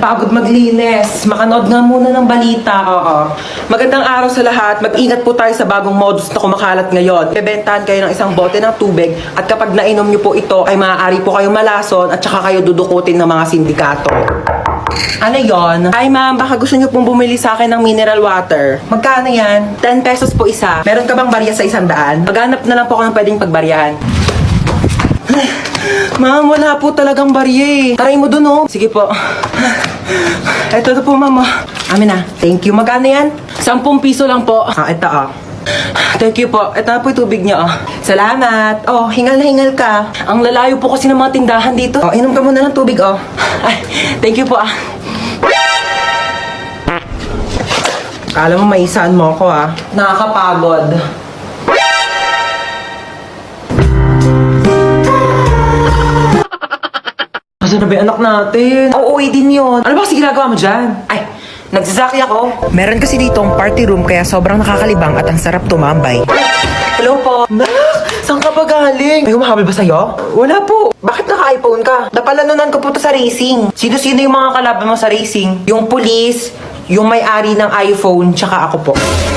Nakakapagod maglinis. Makanood nga muna ng balita. Oo. Magandang araw sa lahat. Mag-ingat po tayo sa bagong modus na kumakalat ngayon. Bebentahan kayo ng isang bote ng tubig at kapag nainom nyo po ito ay maaari po kayong malason at saka kayo dudukutin ng mga sindikato. Ano yon? Ay ma'am, baka gusto nyo pong bumili sa akin ng mineral water. Magkano yan? 10 pesos po isa. Meron ka bang barya sa 100? Maghanap na lang po ako ng pwedeng pagbaryahan. Ma'am, wala po talagang barya eh. Taray mo dun oh. Sige po. Ito na po ma'am. Amin na. Thank you. Magkano yan? 10 piso lang po. Ito oh. Thank you po. Ito na po yung tubig niyo oh. Salamat. Oh, hingal na hingal ka. Ang lalayo po kasi ng mga tindahan dito. Oh, inom ka muna ng tubig oh. Ay, thank you po ah. Kala mo maisaan mo ako ah. Nakakapagod. Asa na ba yung anak natin? Uuwi din yun. Ano ba kasi ginagawa mo dyan? Ay, nagsasaki ako. Meron kasi ditong party room kaya sobrang nakakalibang at ang sarap tumambay. Hello po. Nak, saan ka ba galing? May humahabol ba sa'yo? Wala po. Bakit naka-iPhone ka? Napalanunan ko po to sa racing. Sino-sino yung mga kalaban mo sa racing? Yung police, yung may-ari ng iPhone, tsaka ako po.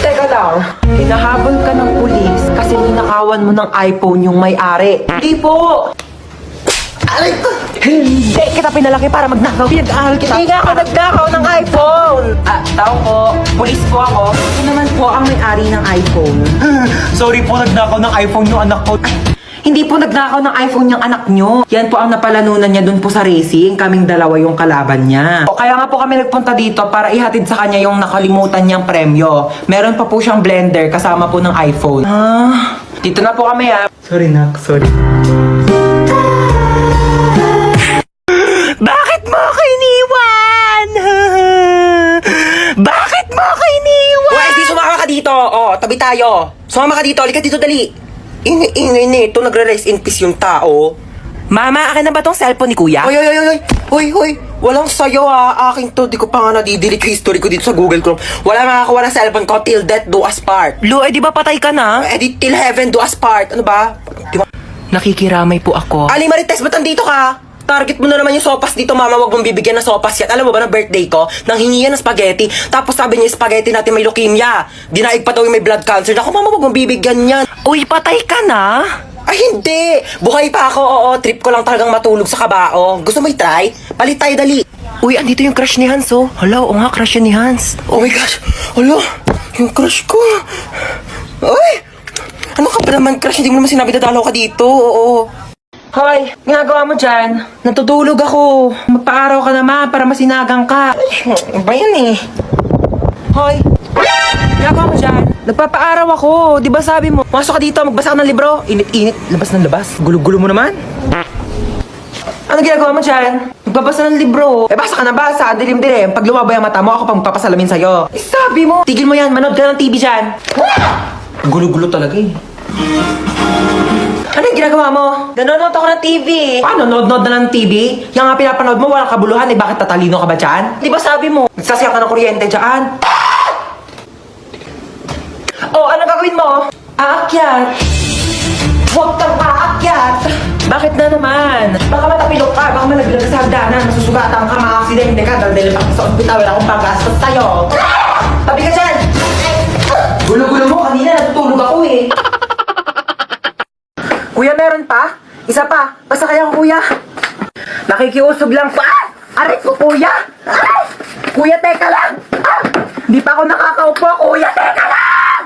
Teka lang, hinahabol ka ng police kasi ninakawan mo ng iPhone yung may-ari. Hindi po! Aray ko! Hindi kita pinalaki para magnakaw. Pinag-aaral kita. Hindi nga ako nagnakaw ng iPhone! Tao po, police po ako. Ito naman po ang may-ari ng iPhone. Sorry po, nagnakaw ng iPhone yung anak ko. Hindi po nagnakaw ng iPhone yung anak nyo. Yan po ang napalanunan niya dun po sa racing. Kaming dalawa yung kalaban niya. O, kaya nga po kami nagpunta dito para ihatid sa kanya yung nakalimutan niyang premyo. Meron pa po siyang blender kasama po ng iPhone. Dito na po kami ha. Sorry, Nak. Sorry. Bakit mo ako iniwan? Bakit mo ako iniwan? Wes, di sumama ka dito. O, tabi tayo. Sumama ka dito. Halika dito, dali. Ingay nito, nagre-rest in peace yung tao. Mama, akin na ba tong cellphone ni Kuya? Hoy. Walang sayo ha. Akin to. Di ko pa nga nadidelete history ko dito sa Google Chrome. Wala makakawa ng cellphone ko till death do us part. Lu, di ba patay ka na? Di till heaven do us part. Ano ba? Di ba? Nakikiramay po ako. Ali Marites, ba't nandito ka? Target mo na naman yung sopas dito, mama. Wag mong bibigyan ng sopas yan. Alam mo ba na birthday ko? Nang hingi yan ng spaghetti. Tapos sabi niya, spaghetti natin may leukemia. Dinaig pa daw yung may blood cancer. Ako, mama, wag mong bibigyan yan. Uy, patay ka na? Ay, hindi. Buhay pa ako, oo. Trip ko lang talagang matulog sa kabao. Gusto mo i-try? Palit tayo, dali. Uy, andito yung crush ni Hans, oh. Hala, oo nga, crush yan ni Hans. Oh my gosh. Hala, yung crush ko. Uy! Ano ka ba naman, crush? Hindi mo naman sinabi dadalaw ka dito, oo. Hoy, ginagawa mo dyan? Natutulog ako. Magpa-araw ka naman para masinagang ka. Ano ba yan eh? Hoy, ginagawa mo dyan? Nagpapa-araw ako. Di ba sabi mo, masok ka dito, magbasa ka ng libro. Init-init, labas ng labas. Gulo-gulo mo naman. Ano ginagawa mo dyan? Nagbabasa ng libro. Basa ka na basa. Dilim-dilim. Pag lumabay ang mata mo, ako pang magpapasalamin sa'yo. Sabi mo, tigil mo yan. Manood ka ng TV dyan. Gulo-gulo talaga eh. Ano yung ginagawa mo? Nanonood ako ng TV. Paano? Nanonood na ng TV? Yung nga pinapanood mo, walang kabuluhan eh. Bakit tatalino ka ba dyan? Di ba sabi mo, nagsasaya ka ng kuryente dyan? Oh, ano gagawin mo? Aakyat. Huwag kang aakyat. Bakit na naman? Baka matapilok ka, baka malaglag ka sa hagdanan, masusugatan ka, mga-aksidente ka, dahil bakit sa ospital, wala akong panggastos sa'yo. Tabi ka dyan! Gulo-gulo mo, kanina natutulog ako eh. Kuya, meron pa? Isa pa. Basta kaya ko, kuya. Nakikiusog lang pa. Aray ko, kuya. Aray! Kuya, teka lang. Di pa ako nakakaupo. Kuya, teka lang!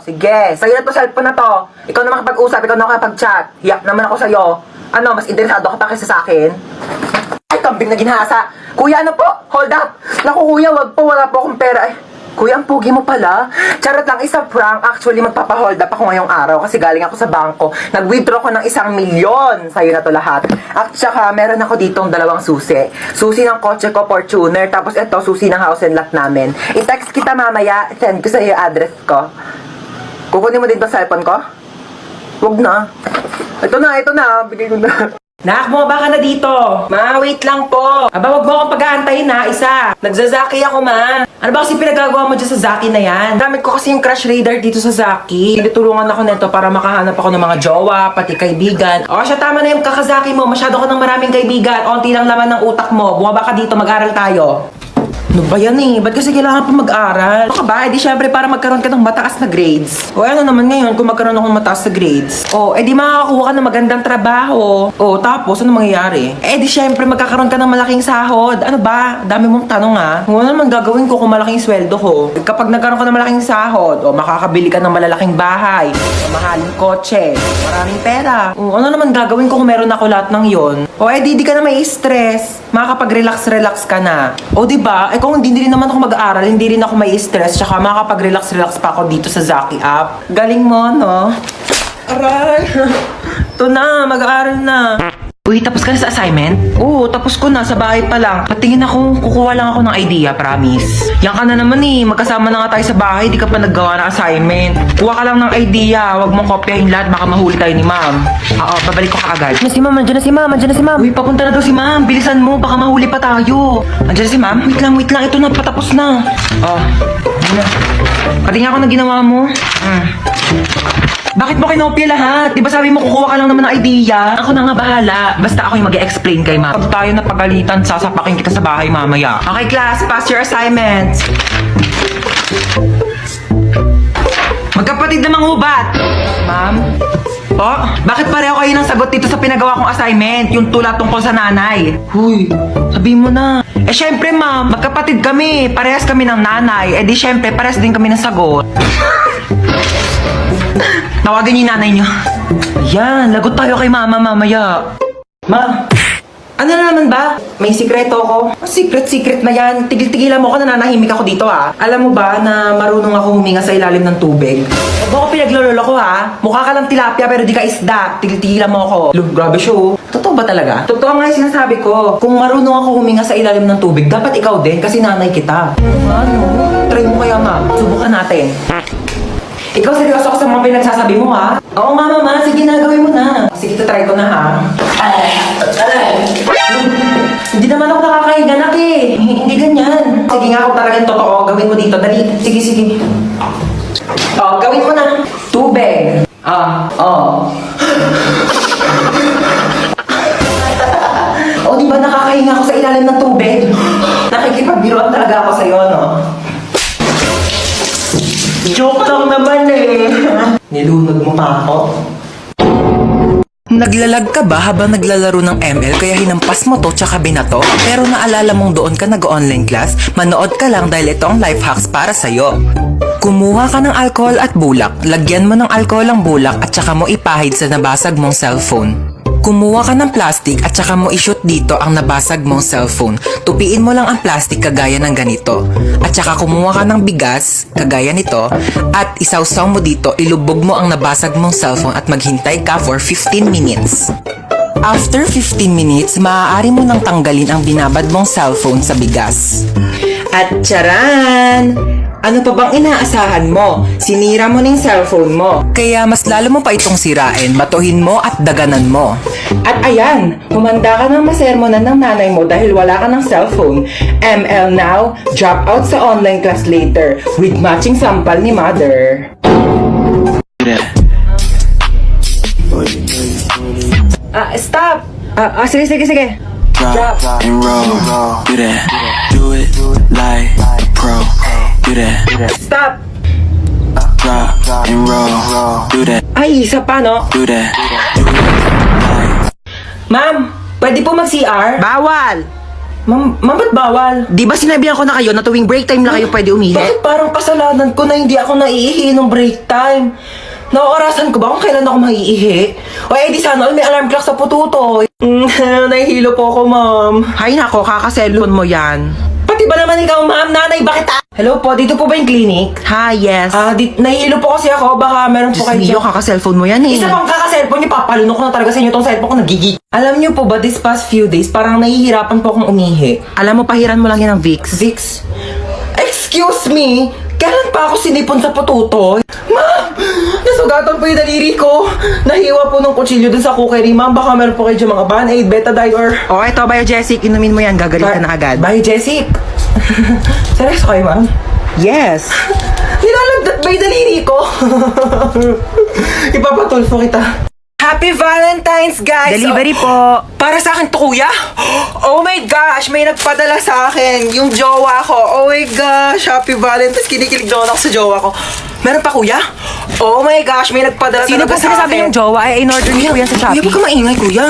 Sige. Sa'yo na to, cellphone na to. Ikaw na makapag-usap, ikaw na makapag-chat. Hiyak naman ako sa'yo. Ano, mas interesado ka pa kaysa sa akin? Ay, kambing na ginhasa. Kuya, ano po? Hold up. Naku, kuya, wag po. Wala po akong pera. Ay, kuya, ang pugi mo pala. Charot lang, isa prank. Actually, magpapahold up ako ngayong araw kasi galing ako sa bangko. Nag-withdraw ko ng 1,000,000. Sa'yo na to lahat. At saka, meron ako ditong 2 susi. Susi ng kotse ko, Fortuner. Tapos ito, susi ng house and lot namin. I-text kita mamaya. Send ko sa'yo yung address ko. Kukunin mo din ba cellphone ko? Wag na. Ito na. Bigay ko na. Nak, bumaba ka na dito. Ma, wait lang po. Aba, wag mo akong pag-aantayin na, isa. Nagsazaki ako, ma. Ano ba kasi pinagagawa mo dyan sa Zaki na yan? Gamit ko kasi yung crush radar dito sa Zaki. Tinutulungan ako nito para makahanap ako ng mga jowa, pati kaibigan. O siya, tama na yung kakazaki mo. Masyado ka ng maraming kaibigan. Onti lang laman ng utak mo. Bumaba ka dito, mag-aral tayo. Ano ba yan eh? Ba't kasi kailangan pa mag-aral? Ano ka ba? Eh di syempre para magkaroon ka ng mataas na grades. O ano naman ngayon kung magkaroon ako ng mataas na grades? O eh di makakakuha ka ng magandang trabaho. O tapos ano mangyayari? Eh di syempre magkakaroon ka ng malaking sahod. Ano ba? Dami mong tanong ah. Ano naman gagawin ko kung malaking sweldo ko? Kapag nagkaroon ka ng malaking sahod, o makakabili ka ng malalaking bahay, o mahaling kotse, maraming pera. O ano naman gagawin ko kung meron ako lahat ng yon? O eh di ka na may stress. Makakapag-relax ka na. O di ba? Eh kung hindi rin naman ako mag-aaral, hindi rin ako may stress, tsaka makakapag-relax pa ako dito sa Zaki app. Galing mo, no? Aray! Ito na, mag-aaral na. Uy, tapos ka na sa assignment? Oo, tapos ko na, sa bahay pa lang. Patingin ako, kukuha lang ako ng idea, promise. Yan ka na naman eh, magkasama na nga tayo sa bahay, di ka pa naggawa ng assignment. Kuha ka lang ng idea, wag mong kopyahin lahat, baka mahuli tayo ni ma'am. Oo, babalik ko kaagad. Nandiyan na si ma'am. Uy, papunta na daw si ma'am, bilisan mo, baka mahuli pa tayo. Nandiyan na si ma'am, wait lang, ito na, patapos na. Oh, ano? Patingin ako na ginawa mo. Bakit mo kinopya lahat? Di ba sabi mo kukuha ka lang naman ng idea? Ako na nga bahala. Basta ako yung mag-explain kay ma'am. Pag tayo napagalitan, sasapakin kita sa bahay mamaya. Okay class, pass your assignments. Magkapatid na manghubat. Ma'am? Oh, bakit pareho kayo ng sagot dito sa pinagawa kong assignment? Yung tula tungkol sa nanay. Huy, sabi mo na. Eh syempre ma'am, magkapatid kami. Parehas kami ng nanay. Eh di syempre, parehas din kami ng sagot. Tawagan niyo yung nanay niyo. Ayan, lagot tayo kay mama mamaya. Ma, ano na naman ba? May sikreto ko. Secret na yan. Tigil-tigilan mo ako, nananahimik ako dito ha. Alam mo ba na marunong ako huminga sa ilalim ng tubig? Huwag mo ako pinaglololo ko ha. Mukha ka lang tilapia pero di ka isda. Tigil-tigilan mo ako. Look, grabe siya oh. Totoo ba talaga? Totoo nga yung sinasabi ko. Kung marunong ako huminga sa ilalim ng tubig, dapat ikaw din kasi nanay kita. Ano? Try mo kaya ma. Subukan natin. Ikaw seryoso ako sa mga pinagsasabi mo, ha? Oo nga, mama. Sige na, gawin mo na. Sige, try ko na, ha? Hindi naman ako nakakahiga, nak eh. Hindi ganyan. Sige nga, kung talagang totoo, gawin mo dito. Dali. Sige. Oh, gawin mo na. Tubig. Oh, di ba nakakahinga ako sa ilalim ng tubig? Nakikipagbiruan talaga ako sa'yo, no? Joke lang naman eh. Nilunod mo pa ako. Naglalag ka ba habang naglalaro ng ML kaya hinampas mo to tsaka binato? Pero naalala mong doon ka nag-online class? Manood ka lang dahil ito ang life hacks para sa'yo. Kumuha ka ng alcohol at bulak, lagyan mo ng alcohol ang bulak at saka mo ipahid sa nabasag mong cellphone. Kumuha ka ng plastic at saka mo i-shoot dito ang nabasag mong cellphone. Tupiin mo lang ang plastic kagaya ng ganito. At saka kumuha ka ng bigas, kagaya nito, at isawsaw mo dito, ilubog mo ang nabasag mong cellphone at maghintay ka for 15 minutes. After 15 minutes, maaari mo nang tanggalin ang binabad mong cellphone sa bigas. At charan! Ano pa bang inaasahan mo? Sinira mo ng cellphone mo. Kaya mas lalo mo pa itong sirain, batuhin mo at daganan mo. At ayan, humanda ka ng masermonan ng nanay mo dahil wala ka ng cellphone. ML now, drop out sa online class later with matching sampal ni mother. Stop! Sige. Drop and roll, do that, do it like pro, do that, Stop! drop and roll, do that, Ay, isa pa no? do that, do it like. Ma'am, pwede po mag-CR? Bawal! Ma'am, ba't bawal? Di ba sinabihan ko na kayo na tuwing break time lang kayo pwede umihi? Bakit parang kasalanan ko na hindi ako naiihi nung break time? Naorasan ko ba kung kailan ako maiihi? O eh di sana all may alarm clock sa pututoy. Nahihilo po ako, ma'am. Hay nako, kakaselfon mo yan. Pati ba naman ikaw, ma'am? Nanay, bakit Hello po, dito po ba yung clinic? Hi, yes. Nahihilo po kasi ako, baka meron po kayo. Diyos mio, kaka-cellphone mo yan eh. Isa pang kaka-cellphone niyo, papalunok ko na talaga sa inyo tong cellphone ko, nagigig. Alam niyo po ba, this past few days, parang nahihirapan po akong umihi. Alam mo, pahiran mo lang yan ng Vicks. Vicks? Excuse me? Kailan pa ako sinipon sa pututoy? Ma'am! Nasugatan po yung daliri ko. Nahiwa po ng kutsilyo dun sa cookery. Ma'am, baka meron po kayo dyan mga Band-Aid, Betadine, or... O, eto, Biogesic. Inumin mo yan. Gagaling ka na agad. Bye, Jessic. Seryoso kayo, ma'am? Yes. Nilalagdat ba yung daliri ko? Ipapatulfo kita. Happy Valentine's, guys! Delivery po. Para sa akin to, kuya? Oh my gosh, may nagpadala sa akin. Yung jowa ko. Oh my gosh, Happy Valentine's. Kinikilig doon ako sa jowa ko. Meron pa, kuya? Oh my gosh, may nagpadala Sino talaga po sa sinasabi akin. yung jowa? Eh, in-order niyo po yan sa Kuya, Shopee. huwag ka maingay, kuya.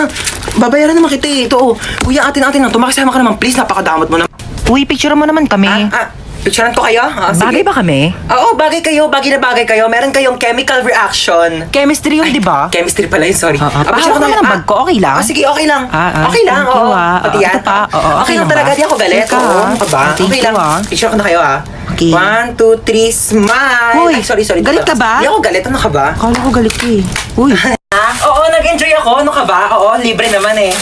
Babayaran naman kita eh. Ito, oh. Kuya, atin-atin lang. Tumakisama ka naman, please. Napakadamot mo na. Uy, picture mo naman kami. Picturean ko kayo? Sige. Bagay ba kami? Oo, bagay kayo. Bagay na bagay kayo. Meron kayong chemical reaction. Chemistry yun, di ba? Chemistry pala yun, sorry. Pahawak naman ang bag ko, okay lang? Sige, okay lang. Okay lang, thank you, oo. ah. Pati yan. Ito pa, oo, Okay okay lang lang talaga, ba? di ako galit. Teka, Oo, ano ka ba? thank Okay you, lang. ah. Picture ko na kayo, Okay. 1, 2, 3, smile. Uy, Ay, sorry. galit ka ba? Hindi ako galit. Ano ka ba? Akala ko galit ka eh. Uy. Oo, nag-enjoy ako. Ano ka ba? Oo, libre naman eh.